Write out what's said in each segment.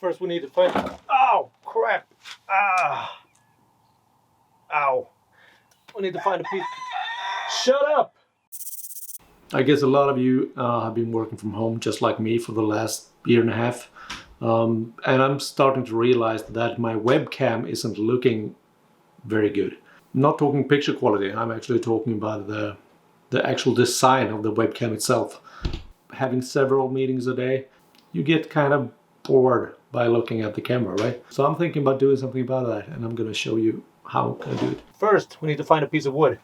first we need to find... Oh, crap! Ah! Ow! We need to find a piece... Shut up! I guess a lot of you have been working from home just like me for the last year and a half. And I'm starting to realize that my webcam isn't looking very good. I'm not talking picture quality, I'm actually talking about the actual design of the webcam itself. Having several meetings a day, you get kind of bored by looking at the camera, right? So I'm thinking about doing something about that, and I'm going to show you how I do it. First, we need to find a piece of wood.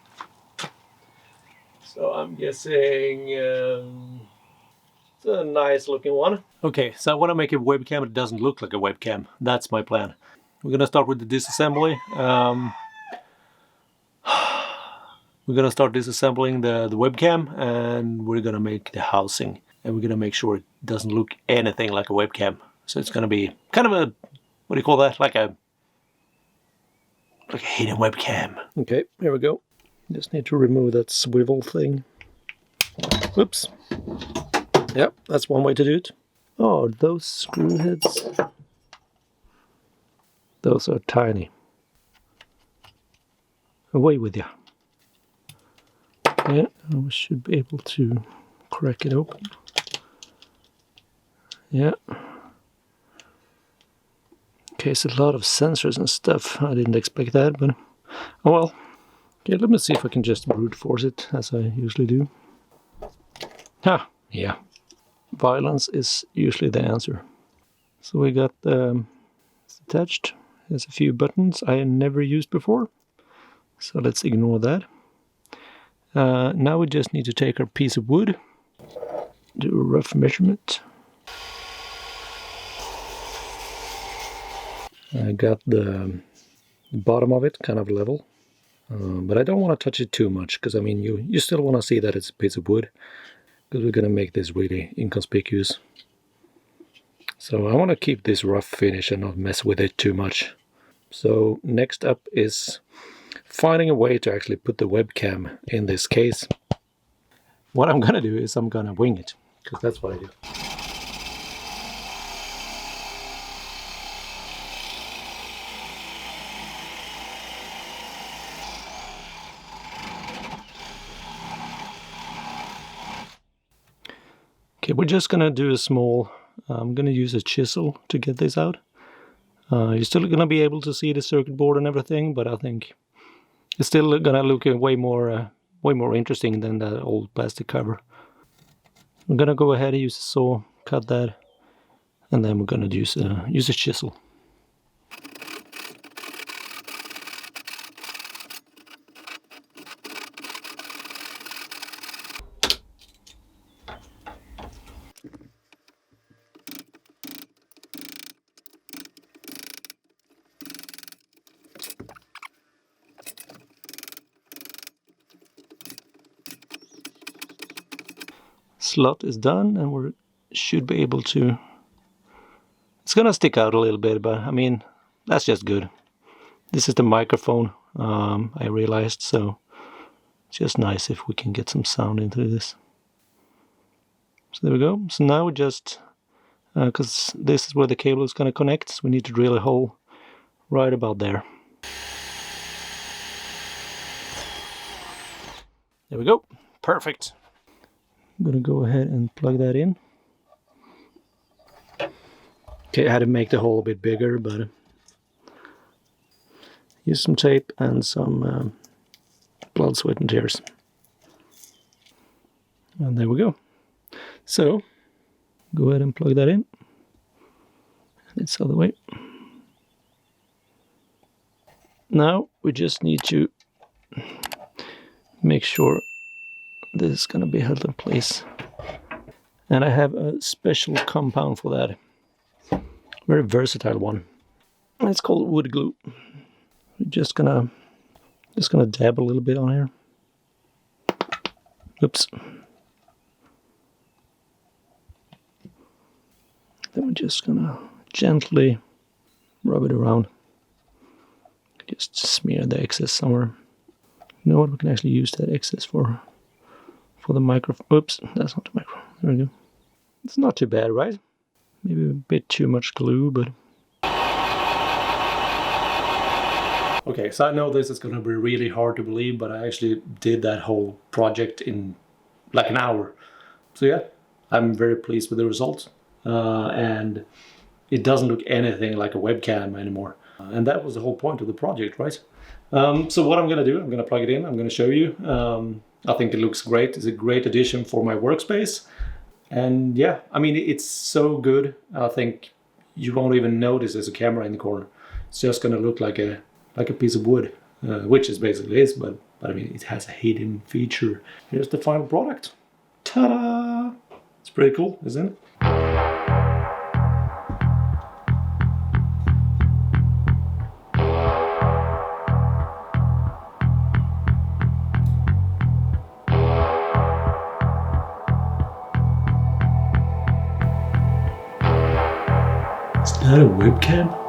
So I'm guessing it's a nice looking one. Okay, so I want to make a webcam that doesn't look like a webcam. That's my plan. We're going to start with the disassembly. We're going to start disassembling the webcam, and we're going to make the housing. And we're going to make sure it doesn't look anything like a webcam. So it's going to be kind of a, what do you call that? Like a hidden webcam. Okay, here we go. Just need to remove that swivel thing. Whoops. Yep, that's one way to do it. Oh, those screw heads. Those are tiny. Away with you. Yeah, I should be able to crack it open. Yeah. Okay, it's a lot of sensors and stuff. I didn't expect that, but oh well. Okay, let me see if I can just brute force it, as I usually do. Ah, yeah. Violence is usually the answer. So we got it's attached. There's a few buttons I never used before. So let's ignore that. Now we just need to take our piece of wood, do a rough measurement. I got the bottom of it kind of level, but I don't want to touch it too much, because I mean you still want to see that it's a piece of wood, because we're going to make this really inconspicuous. So I want to keep this rough finish and not mess with it too much. So next up is finding a way to actually put the webcam in this case. What I'm going to do is I'm going to wing it, because that's what I do. Okay, we're just going to do a small, I'm going to use a chisel to get this out. You're still going to be able to see the circuit board and everything, but I think it's still going to look way more interesting than that old plastic cover. I'm going to go ahead and use a saw, cut that, and then we're going to use a chisel. Slot is done, and we should be able to... It's gonna stick out a little bit, but I mean, that's just good. This is the microphone, I realized, so it's just nice if we can get some sound into this. So there we go. So now we just, because this is where the cable is gonna connect, so we need to drill a hole right about there. There we go. Perfect. I'm gonna go ahead and plug that in. Okay, I had to make the hole a bit bigger, but use some tape and some blood, sweat and tears. And there we go. So, go ahead and plug that in. It's the other way. Now, we just need to make sure this is going to be held in place. And I have a special compound for that. Very versatile one. It's called wood glue. We're just gonna dab a little bit on here. Oops. Then we're just gonna gently rub it around. Just smear the excess somewhere. You know what? We can actually use that excess for the microphone. Oops, that's not the microphone. There we go. It's not too bad, right? maybe a bit too much glue, but... Okay, so I know this is going to be really hard to believe, but I actually did that whole project in like an hour. So yeah, I'm very pleased with the results. And it doesn't look anything like a webcam anymore. And that was the whole point of the project, right? So what I'm going to do, I'm going to plug it in, I'm going to show you. I think it looks great. It's a great addition for my workspace. And yeah, I mean, it's so good. I think you won't even notice there's a camera in the corner. It's just going to look like a piece of wood, which it basically is, but I mean, it has a hidden feature. Here's the final product. Ta-da! It's pretty cool, isn't it? Is that a webcam?